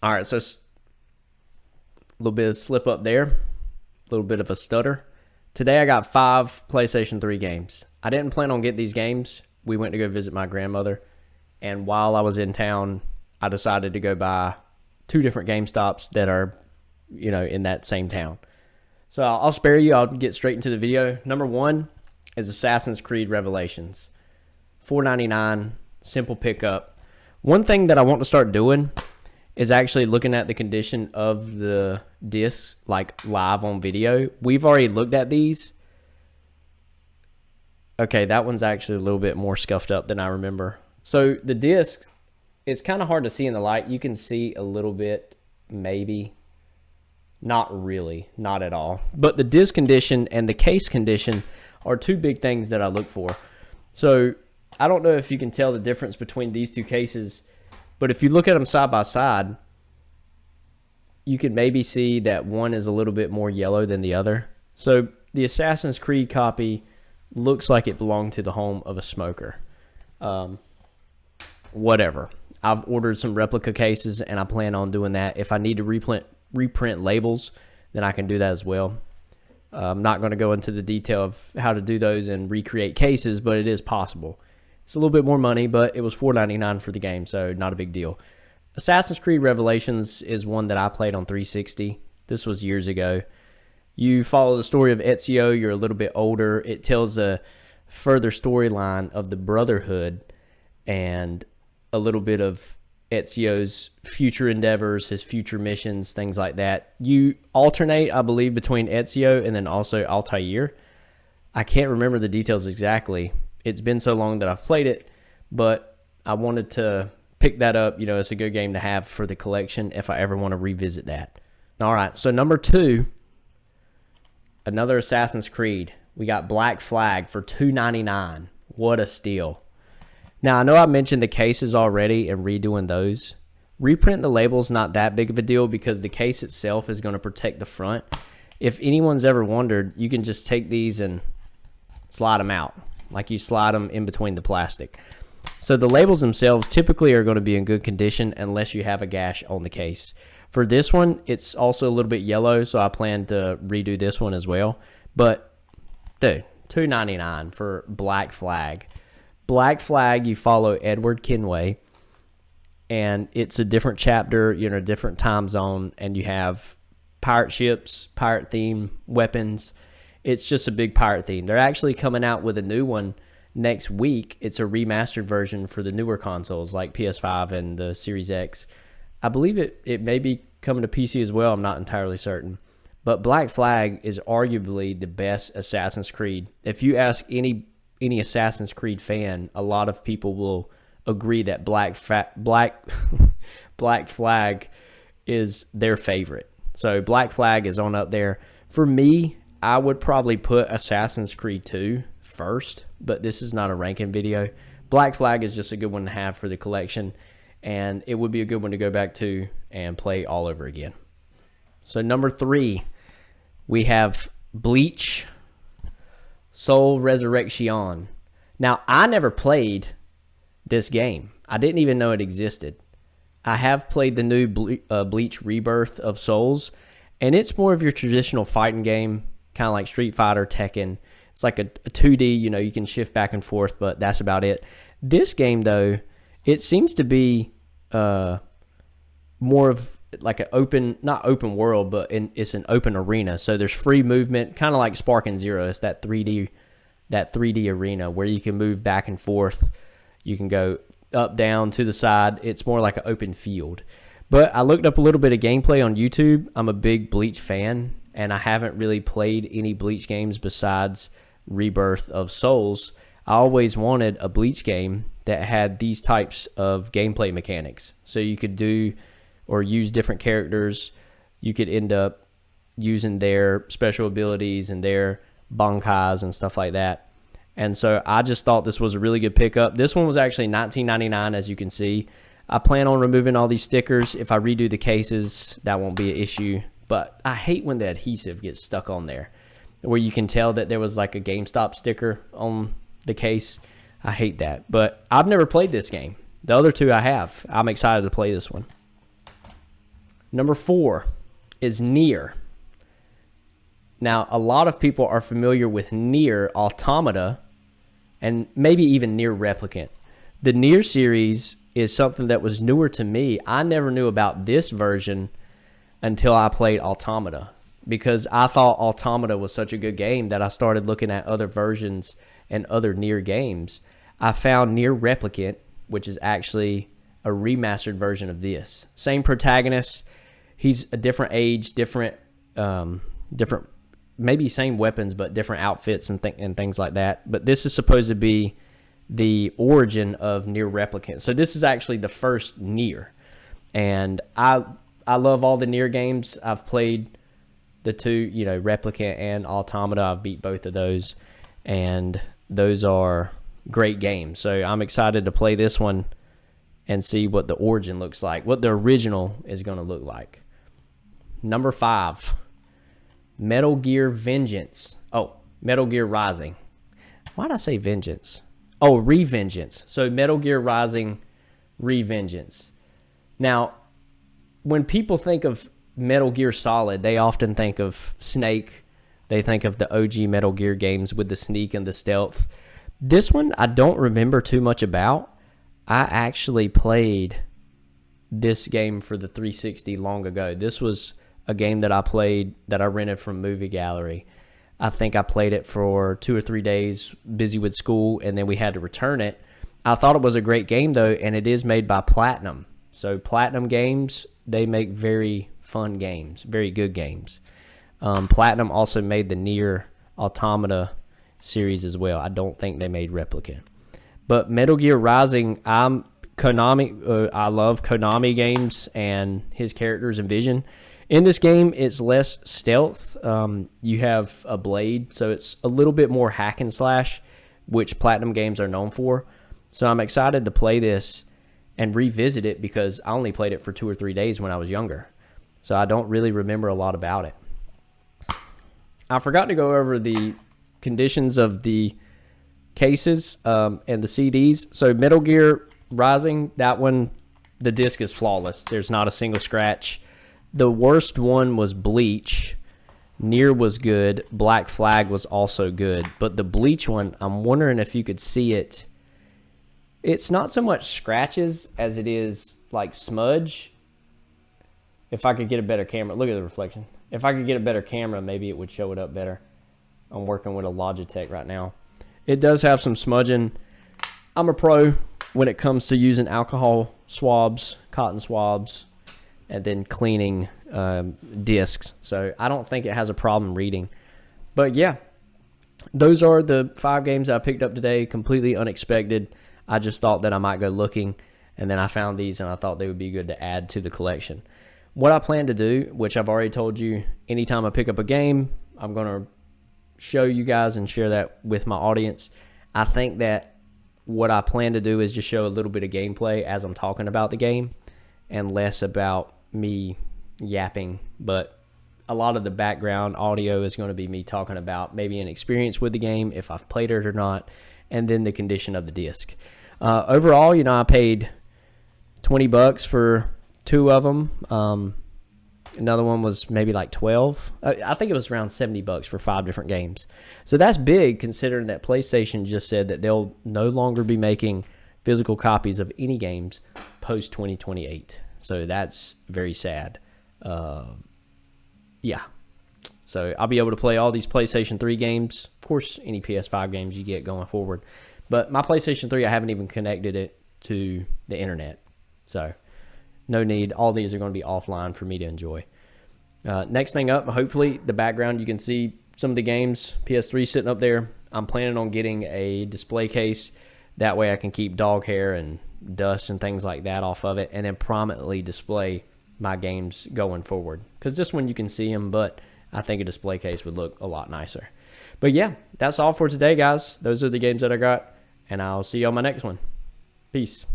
All right, so a little bit of slip up there, a little bit of a stutter. Today I got 5 PlayStation 3 games. I didn't plan on getting these games. We went to go visit my grandmother, and while I was in town, I decided to go buy 2 different GameStops that are, in that same town. So I'll spare you. I'll get straight into the video. Number 1 is Assassin's Creed Revelations. $4.99, simple pickup. One thing that I want to start doing is actually looking at the condition of the discs, like live on video. We've already looked at these. Okay, that one's actually a little bit more scuffed up than I remember. So the disc, it's kind of hard to see in the light. You can see a little bit, maybe. Not really, not at all. But the disc condition and the case condition are 2 big things that I look for. So I don't know if you can tell the difference between these 2 cases, but if you look at them side by side, you can maybe see that one is a little bit more yellow than the other. So the Assassin's Creed copy looks like it belonged to the home of a smoker. Whatever. I've ordered some replica cases, and I plan on doing that. If I need to reprint labels, then I can do that as well. I'm not going to go into the detail of how to do those and recreate cases, but it is possible. It's a little bit more money, but it was $4.99 for the game, so not a big deal. Assassin's Creed Revelations is one that I played on 360. This was years ago. You follow the story of Ezio. You're a little bit older. It tells a further storyline of the Brotherhood and a little bit of Ezio's future endeavors, his future missions, things like that. You alternate, I believe, between Ezio and then also Altair. I can't remember the details exactly. It's been so long that I've played it, but I wanted to pick that up. It's a good game to have for the collection if I ever want to revisit that. All right, so number 2, another Assassin's Creed. We got Black Flag for $2.99. What a steal. Now, I know I mentioned the cases already and redoing those. Reprint the label's not that big of a deal because the case itself is going to protect the front. If anyone's ever wondered, you can just take these and slide them out, like you slide them in between the plastic. So the labels themselves typically are going to be in good condition unless you have a gash on the case. For this one, it's also a little bit yellow, so I plan to redo this one as well. But, dude, $2.99 for Black Flag. Black Flag, you follow Edward Kenway, and it's a different chapter, a different time zone, and you have pirate ships, pirate theme, weapons. It's just a big pirate theme. They're actually coming out with a new one next week. It's a remastered version for the newer consoles like PS5 and the Series X. I believe it may be coming to PC as well. I'm not entirely certain. But Black Flag is arguably the best Assassin's Creed. If you ask any Assassin's Creed fan, a lot of people will agree that Black Flag is their favorite. So Black Flag is on up there. For me, I would probably put Assassin's Creed 2 first, but this is not a ranking video. Black Flag is just a good one to have for the collection, and it would be a good one to go back to and play all over again. So number 3, we have Bleach Soul Resurrection. Now, I never played this game. I didn't even know it existed. I have played the new Bleach Rebirth of Souls, and it's more of your traditional fighting game, kind of like Street Fighter, Tekken. It's like a 2D, you can shift back and forth, but that's about it. This game, though, it seems to be more of like an open, not open world, but it's an open arena. So there's free movement, kind of like Sparking Zero. It's that 3D arena where you can move back and forth. You can go up, down, to the side. It's more like an open field. But I looked up a little bit of gameplay on YouTube. I'm a big Bleach fan, and I haven't really played any Bleach games besides Rebirth of Souls. I always wanted a Bleach game that had these types of gameplay mechanics. So you could do or use different characters. You could end up using their special abilities and their bankais and stuff like that. And so I just thought this was a really good pickup. This one was actually $19.99, as you can see. I plan on removing all these stickers. If I redo the cases, that won't be an issue. But I hate when the adhesive gets stuck on there, where you can tell that there was like a GameStop sticker on the case. I hate that. But I've never played this game. The other 2 I have. I'm excited to play this one. Number 4 is Nier. Now, a lot of people are familiar with Nier Automata and maybe even Nier Replicant. The Nier series is something that was newer to me. I never knew about this version until I played Automata, because I thought Automata was such a good game that I started looking at other versions and other Nier games. I found Nier Replicant, which is actually a remastered version of this. Same protagonist. He's a different age, different, maybe same weapons, but different outfits and things like that. But this is supposed to be the origin of Nier Replicant. So this is actually the first Nier. And I love all the Nier games. I've played the two, Replicant and Automata. I've beat both of those. And those are great games. So I'm excited to play this one and see what the origin looks like, what the original is going to look like. Number 5. Metal Gear Vengeance. Oh, Metal Gear Rising. Why did I say Vengeance? Oh, Revengeance. So Metal Gear Rising Revengeance. Now, when people think of Metal Gear Solid, they often think of Snake. They think of the OG Metal Gear games with the sneak and the stealth. This one, I don't remember too much about. I actually played this game for the 360 long ago. This was a game that I played that I rented from Movie Gallery. I think I played it for 2 or 3 days, busy with school, and then we had to return it. I thought it was a great game, though, and it is made by Platinum. So Platinum Games, they make very fun games, very good games. Platinum also made the Nier Automata series as well. I don't think they made Replicant. But Metal Gear Rising, I love Konami games and his characters and vision. In this game, it's less stealth. You have a blade, so it's a little bit more hack and slash, which Platinum games are known for. So I'm excited to play this and revisit it because I only played it for 2 or 3 days when I was younger. So I don't really remember a lot about it. I forgot to go over the conditions of the cases and the CDs. So Metal Gear Rising, that one, the disc is flawless. There's not a single scratch. The worst one was Bleach. Nier was good. Black Flag was also good. But the Bleach one, I'm wondering if you could see it. It's not so much scratches as it is like smudge. If I could get a better camera. Look at the reflection. If I could get a better camera, maybe it would show it up better. I'm working with a Logitech right now. It does have some smudging. I'm a pro when it comes to using alcohol swabs, cotton swabs, and then cleaning discs. So I don't think it has a problem reading. But yeah, those are the 5 games I picked up today, completely unexpected. I just thought that I might go looking, and then I found these, and I thought they would be good to add to the collection. What I plan to do, which I've already told you, anytime I pick up a game, I'm going to show you guys and share that with my audience. I think that what I plan to do is just show a little bit of gameplay as I'm talking about the game and less about me yapping, but a lot of the background audio is going to be me talking about maybe an experience with the game, if I've played it or not, and then the condition of the disc. Overall, I paid $20 for 2 of them. Another one was maybe like 12. I think it was around $70 for 5 different games. So that's big, considering that PlayStation just said that they'll no longer be making physical copies of any games post 2028. So that's very sad. Yeah. So I'll be able to play all these PlayStation 3 games. Of course, any PS5 games you get going forward. But my PlayStation 3, I haven't even connected it to the internet. So no need. All these are going to be offline for me to enjoy. Next thing up, hopefully the background, you can see some of the games. PS3 sitting up there. I'm planning on getting a display case. That way I can keep dog hair and dust and things like that off of it, and then prominently display my games going forward. Because this one you can see them, but I think a display case would look a lot nicer. But yeah, that's all for today, guys. Those are the games that I got, and I'll see you on my next one. Peace.